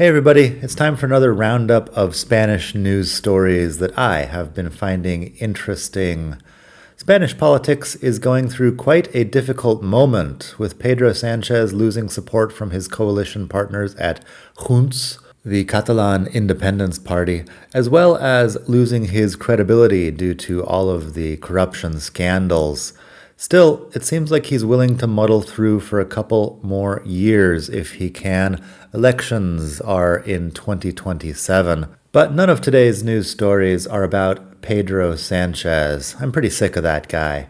Hey everybody, it's time for another roundup of Spanish news stories that I have been finding interesting. Spanish politics is going through quite a difficult moment, with Pedro Sanchez losing support from his coalition partners at Junts, the Catalan Independence Party, as well as losing his credibility due to all of the corruption scandals. Still, it seems like he's willing to muddle through for a couple more years if he can. Elections are in 2027. But none of today's news stories are about Pedro Sanchez. I'm pretty sick of that guy.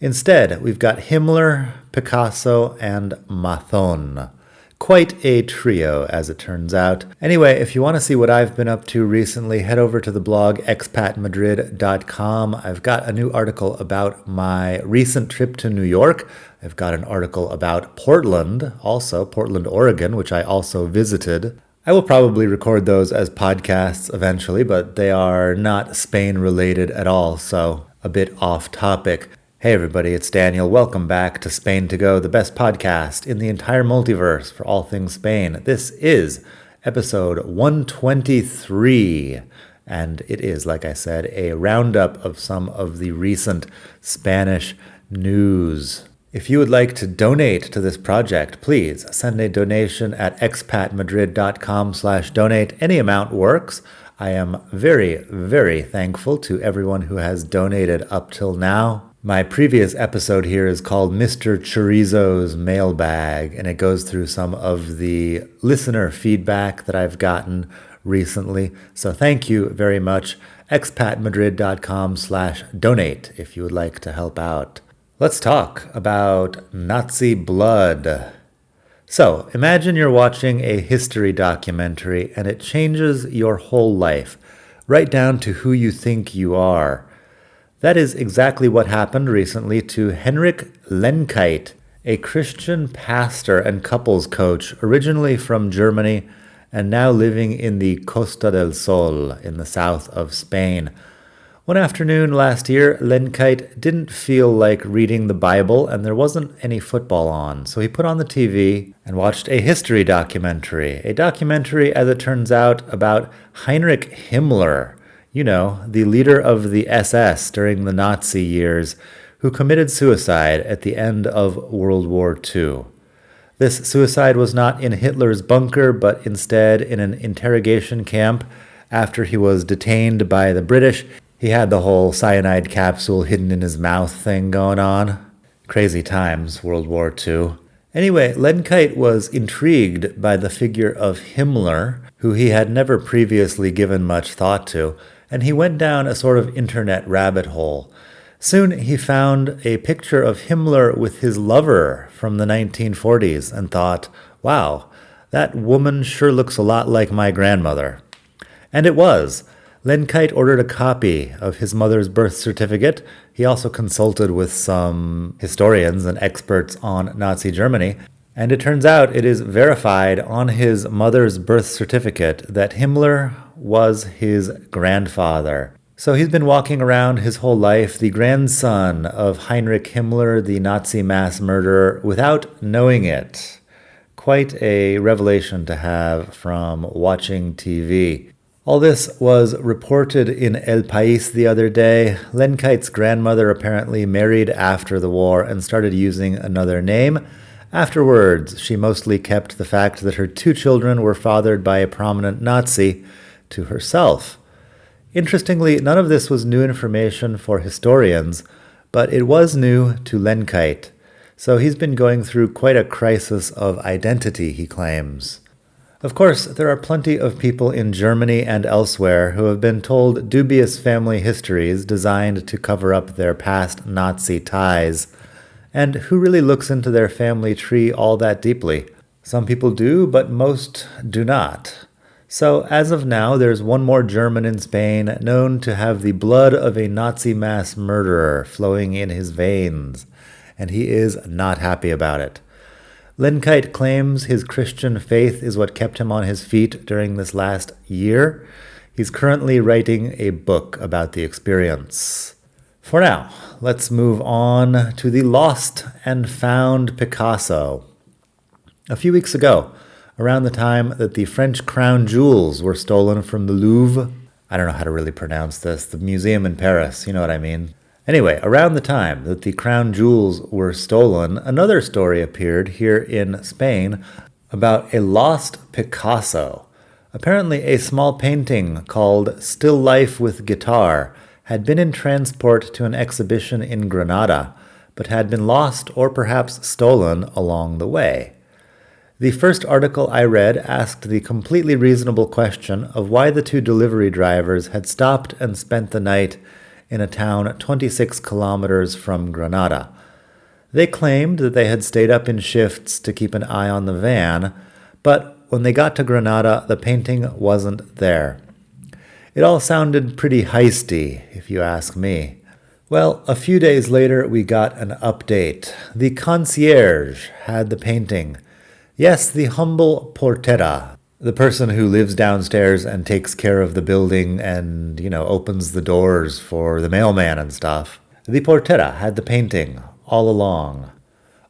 Instead, we've got Himmler, Picasso, and Mazo. Quite a trio, as it turns out. Anyway, if you want to see what I've been up to recently, head over to the blog expatmadrid.com. I've got a new article about my recent trip to New York. I've got an article about Portland, Oregon, which I also visited. I will probably record those as podcasts eventually, but they are not Spain related at all, so a bit off topic. Hey everybody, it's Daniel. Welcome back to Spain to Go, the best podcast in the entire multiverse for all things Spain. This is episode 123, and it is, like I said, a roundup of some of the recent Spanish news. If you would like to donate to this project, please send a donation at expatmadrid.com/donate. Any amount works. I am very, very thankful to everyone who has donated up till now. My previous episode here is called Mr. Chorizo's Mailbag, and it goes through some of the listener feedback that I've gotten recently. So thank you very much. expatmadrid.com/donate if you would like to help out. Let's talk about Nazi blood. So imagine you're watching a history documentary and it changes your whole life, right down to who you think you are. That is exactly what happened recently to Henrik Lenkait, a Christian pastor and couples coach originally from Germany and now living in the Costa del Sol in the south of Spain. One afternoon last year, Lenkait didn't feel like reading the Bible and there wasn't any football on, so he put on the TV and watched a history documentary. A documentary, as it turns out, about Heinrich Himmler. You know, the leader of the SS during the Nazi years, who committed suicide at the end of World War II. This suicide was not in Hitler's bunker, but instead in an interrogation camp after he was detained by the British. He had the whole cyanide capsule hidden in his mouth thing going on. Crazy times, World War II. Anyway, Lenkait was intrigued by the figure of Himmler, who he had never previously given much thought to, and he went down a sort of internet rabbit hole. Soon he found a picture of Himmler with his lover from the 1940s and thought, wow, that woman sure looks a lot like my grandmother. And it was. Lenkait ordered a copy of his mother's birth certificate. He also consulted with some historians and experts on Nazi Germany, and it turns out it is verified on his mother's birth certificate that Himmler was his grandfather. So he's been walking around his whole life, the grandson of Heinrich Himmler, the Nazi mass murderer, without knowing it. Quite a revelation to have from watching TV. All this was reported in El País the other day. Lenkait's grandmother apparently married after the war and started using another name. Afterwards, she mostly kept the fact that her two children were fathered by a prominent Nazi to herself. Interestingly, none of this was new information for historians, but it was new to Lenkait. So he's been going through quite a crisis of identity, he claims. Of course, there are plenty of people in Germany and elsewhere who have been told dubious family histories designed to cover up their past Nazi ties. And who really looks into their family tree all that deeply? Some people do, but most do not. So, as of now, there's one more German in Spain known to have the blood of a Nazi mass murderer flowing in his veins, and he is not happy about it. Lenkait claims his Christian faith is what kept him on his feet during this last year. He's currently writing a book about the experience. For now, let's move on to the lost and found Picasso. A few weeks ago, around the time that the French crown jewels were stolen from the Louvre. I don't know how to really pronounce this, the museum in Paris, you know what I mean. Anyway, around the time that the crown jewels were stolen, another story appeared here in Spain about a lost Picasso. Apparently, a small painting called Still Life with Guitar had been in transport to an exhibition in Granada, but had been lost or perhaps stolen along the way. The first article I read asked the completely reasonable question of why the two delivery drivers had stopped and spent the night in a town 26 kilometers from Granada. They claimed that they had stayed up in shifts to keep an eye on the van, but when they got to Granada, the painting wasn't there. It all sounded pretty heisty, if you ask me. Well, a few days later, we got an update. The concierge had the painting. Yes, the humble portera, the person who lives downstairs and takes care of the building and, opens the doors for the mailman and stuff. The portera had the painting all along.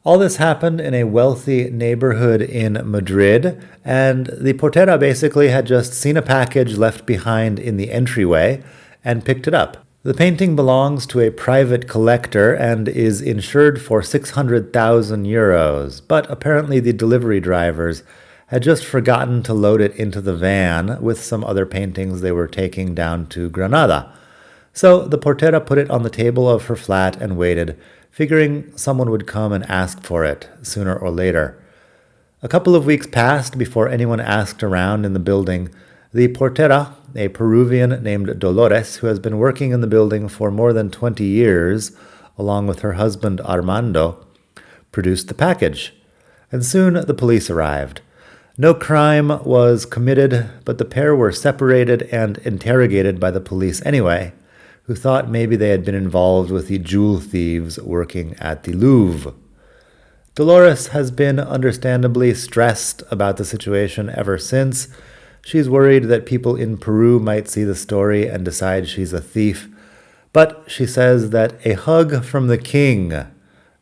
All this happened in a wealthy neighborhood in Madrid, and the portera basically had just seen a package left behind in the entryway and picked it up. The painting belongs to a private collector and is insured for 600,000 euros, but apparently the delivery drivers had just forgotten to load it into the van with some other paintings they were taking down to Granada. So the portera put it on the table of her flat and waited, figuring someone would come and ask for it sooner or later. A couple of weeks passed before anyone asked around in the building. The portera, a Peruvian named Dolores, who has been working in the building for more than 20 years, along with her husband Armando, produced the package. And soon the police arrived. No crime was committed, but the pair were separated and interrogated by the police anyway, who thought maybe they had been involved with the jewel thieves working at the Louvre. Dolores has been understandably stressed about the situation ever since. She's worried that people in Peru might see the story and decide she's a thief, but she says that a hug from the king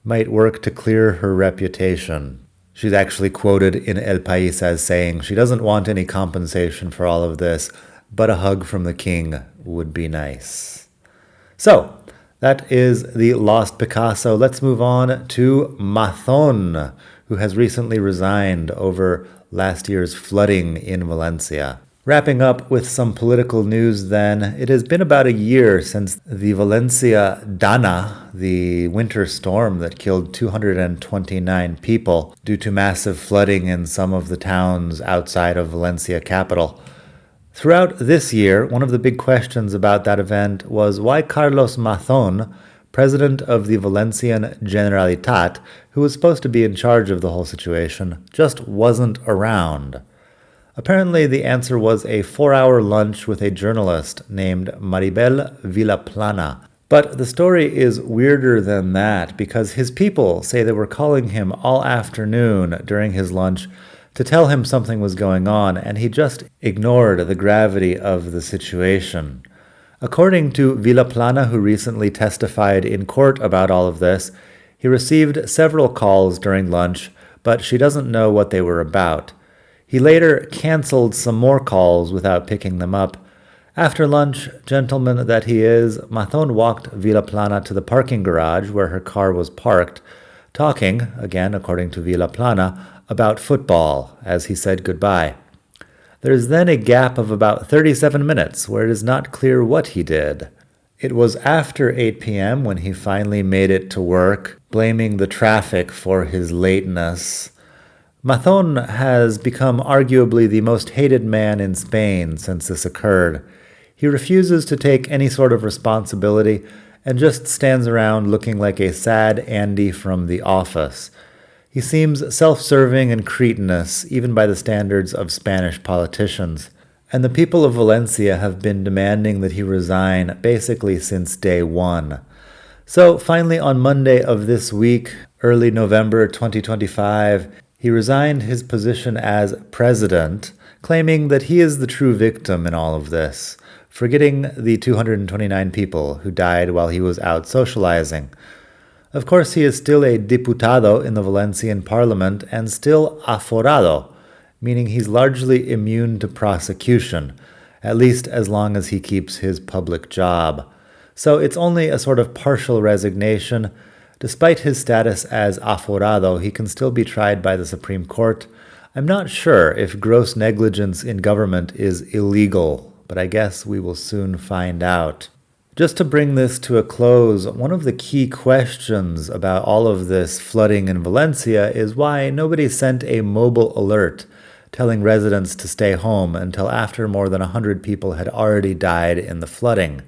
might work to clear her reputation. She's actually quoted in El País as saying she doesn't want any compensation for all of this, but a hug from the king would be nice. So, that is the lost Picasso. Let's move on to Mazón, who has recently resigned over last year's flooding in Valencia. Wrapping up with some political news then, it has been about a year since the Valencia Dana, the winter storm that killed 229 people due to massive flooding in some of the towns outside of Valencia capital. Throughout this year, one of the big questions about that event was why Carlos Mazón, president of the Valencian Generalitat, who was supposed to be in charge of the whole situation, just wasn't around. Apparently, the answer was a 4-hour lunch with a journalist named Maribel Vilaplana. But the story is weirder than that because his people say they were calling him all afternoon during his lunch to tell him something was going on, and he just ignored the gravity of the situation. According to Vilaplana, who recently testified in court about all of this, he received several calls during lunch, but she doesn't know what they were about. He later canceled some more calls without picking them up. After lunch, gentleman that he is, Mazón walked Vilaplana to the parking garage where her car was parked, talking, again according to Vilaplana, about football as he said goodbye. There is then a gap of about 37 minutes where it is not clear what he did. It was after 8 p.m. when he finally made it to work, blaming the traffic for his lateness. Mazón has become arguably the most hated man in Spain since this occurred. He refuses to take any sort of responsibility and just stands around looking like a sad Andy from The Office. He seems self-serving and cretinous, even by the standards of Spanish politicians. And the people of Valencia have been demanding that he resign basically since day one. So finally on Monday of this week, early November 2025, he resigned his position as president, claiming that he is the true victim in all of this, forgetting the 229 people who died while he was out socializing. Of course, he is still a diputado in the Valencian parliament and still aforado, meaning he's largely immune to prosecution, at least as long as he keeps his public job. So it's only a sort of partial resignation. Despite his status as aforado, he can still be tried by the Supreme Court. I'm not sure if gross negligence in government is illegal, but I guess we will soon find out. Just to bring this to a close, one of the key questions about all of this flooding in Valencia is why nobody sent a mobile alert telling residents to stay home until after more than 100 people had already died in the flooding.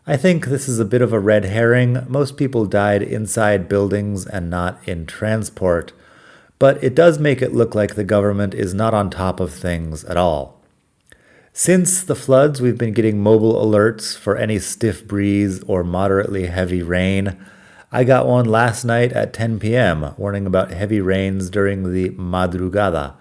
I think this is a bit of a red herring. Most people died inside buildings and not in transport, but it does make it look like the government is not on top of things at all. Since the floods, we've been getting mobile alerts for any stiff breeze or moderately heavy rain. I got one last night at 10 p.m. warning about heavy rains during the madrugada,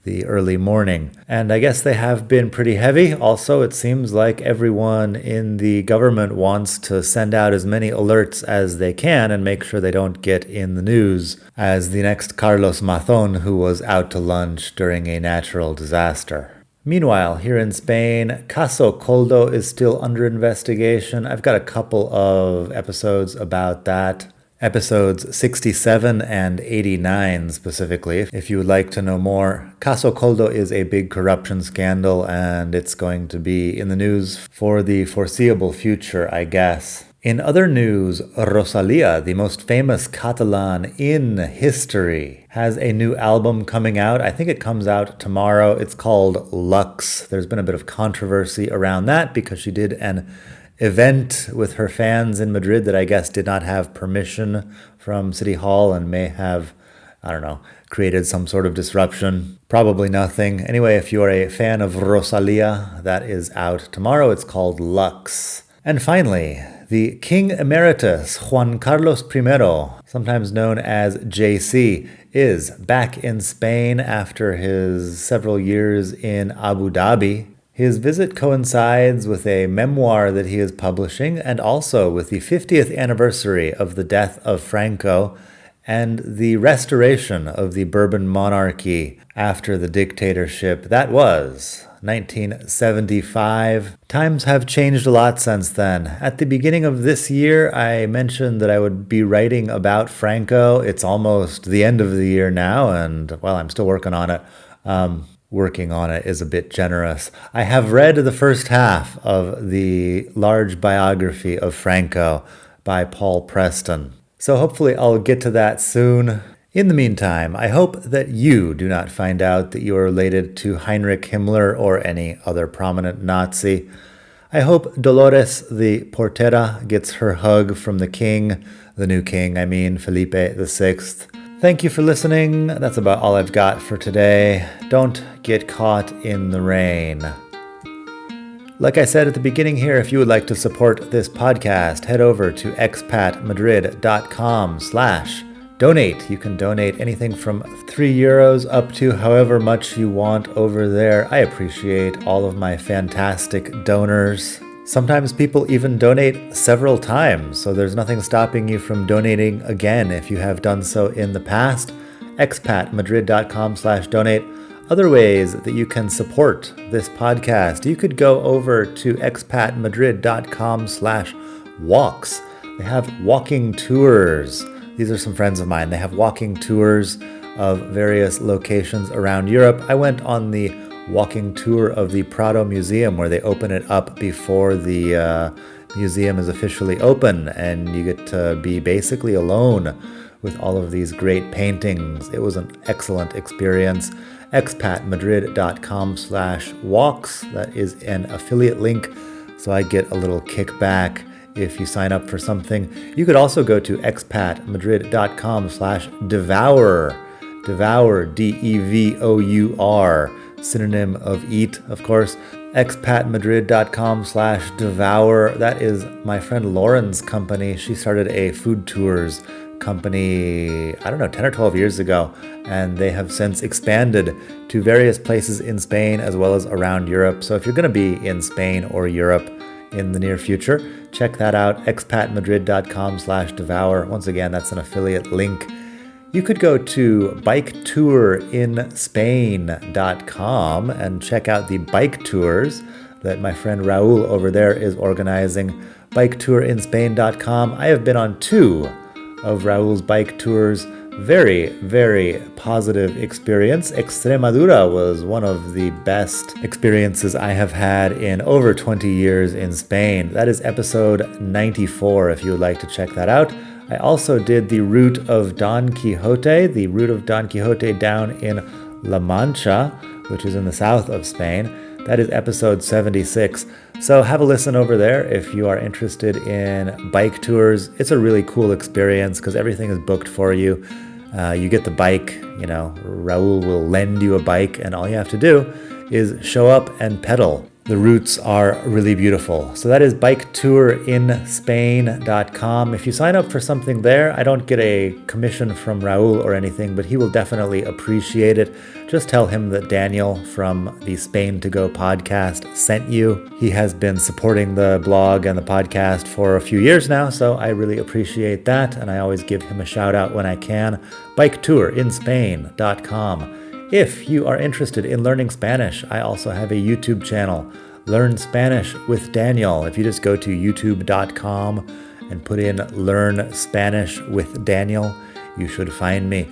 the early morning. And I guess they have been pretty heavy. Also, it seems like everyone in the government wants to send out as many alerts as they can and make sure they don't get in the news as the next Carlos Mazon, who was out to lunch during a natural disaster. Meanwhile, here in Spain, Caso Coldo is still under investigation. I've got a couple of episodes about that. Episodes 67 and 89 specifically, if you would like to know more. Caso Coldo is a big corruption scandal, and it's going to be in the news for the foreseeable future, I guess. In other news, Rosalia, the most famous Catalan in history, has a new album coming out. I think it comes out tomorrow. It's called Lux. There's been a bit of controversy around that because she did an event with her fans in Madrid that I guess did not have permission from City Hall and may have, created some sort of disruption. Probably nothing. Anyway, if you are a fan of Rosalia, that is out tomorrow. It's called Lux. And finally, the King Emeritus Juan Carlos I, sometimes known as JC, is back in Spain after his several years in Abu Dhabi. His visit coincides with a memoir that he is publishing and also with the 50th anniversary of the death of Franco and the restoration of the Bourbon monarchy after the dictatorship. That was 1975. Times have changed a lot since then. At the beginning of this year, I mentioned that I would be writing about Franco. It's almost the end of the year now, and, well, I'm still working on it. Working on it is a bit generous. I have read the first half of the large biography of Franco by Paul Preston. So hopefully I'll get to that soon. In the meantime, I hope that you do not find out that you are related to Heinrich Himmler or any other prominent Nazi. I hope Dolores the Portera gets her hug from the king, the new king, Felipe VI. Thank you for listening. That's about all I've got for today. Don't get caught in the rain. Like I said at the beginning here, if you would like to support this podcast, head over to expatmadrid.com/donate. You can donate anything from €3 up to however much you want over there. I appreciate all of my fantastic donors. Sometimes people even donate several times, so there's nothing stopping you from donating again if you have done so in the past. expatmadrid.com/donate. Other ways that you can support this podcast, you could go over to expatmadrid.com/walks. They have walking tours. These are some friends of mine. They have walking tours of various locations around Europe. I went on the walking tour of the Prado Museum, where they open it up before the museum is officially open, and you get to be basically alone with all of these great paintings. It was an excellent experience. expatmadrid.com/walks. That is an affiliate link, so I get a little kickback if you sign up for something. You could also go to expatmadrid.com/devour. Devour, DEVOUR, synonym of eat, of course. expatmadrid.com/devour. That is my friend Lauren's company. She started a food tours company, 10 or 12 years ago, and they have since expanded to various places in Spain as well as around Europe. So if you're going to be in Spain or Europe in the near future, check that out, expatmadrid.com/devour. Once again, that's an affiliate link. You could go to biketourinspain.com and check out the bike tours that my friend Raul over there is organizing. Biketourinspain.com. I have been on 2 of Raul's bike tours. Very, very positive experience. Extremadura was one of the best experiences I have had in over 20 years in Spain. That is episode 94 if you would like to check that out. I also did the route of Don Quixote down in La Mancha, which is in the south of Spain. That is episode 76. So have a listen over there if you are interested in bike tours. It's a really cool experience because everything is booked for you. You get the bike, Raul will lend you a bike, and all you have to do is show up and pedal. The routes are really beautiful. So that is biketourinspain.com. If you sign up for something there, I don't get a commission from Raul or anything, but he will definitely appreciate it. Just tell him that Daniel from the Spain to Go podcast sent you. He has been supporting the blog and the podcast for a few years now, so I really appreciate that, and I always give him a shout out when I can. biketourinspain.com. If you are interested in learning Spanish, I also have a YouTube channel, Learn Spanish with Daniel. If you just go to youtube.com and put in Learn Spanish with Daniel, you should find me.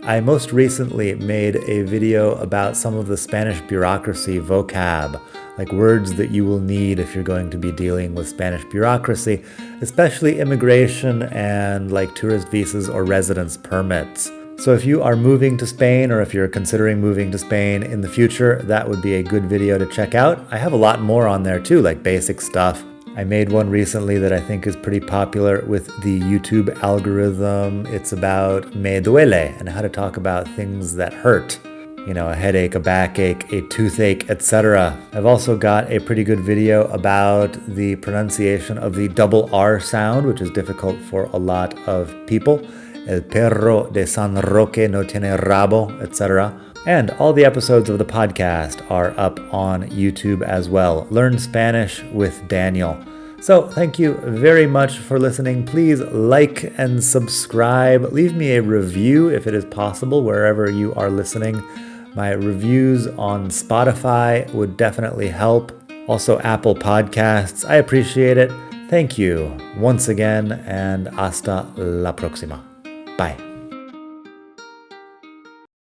I most recently made a video about some of the Spanish bureaucracy vocab, like words that you will need if you're going to be dealing with Spanish bureaucracy, especially immigration and like tourist visas or residence permits. So if you are moving to Spain, or if you're considering moving to Spain in the future, that would be a good video to check out. I have a lot more on there too, like basic stuff. I made one recently that I think is pretty popular with the YouTube algorithm. It's about me duele and how to talk about things that hurt. A headache, a backache, a toothache, etc. I've also got a pretty good video about the pronunciation of the double R sound, which is difficult for a lot of people. El perro de San Roque no tiene rabo, etc. And all the episodes of the podcast are up on YouTube as well. Learn Spanish with Daniel. So thank you very much for listening. Please like and subscribe. Leave me a review if it is possible, wherever you are listening. My reviews on Spotify would definitely help. Also Apple Podcasts. I appreciate it. Thank you once again, and hasta la próxima. Bye.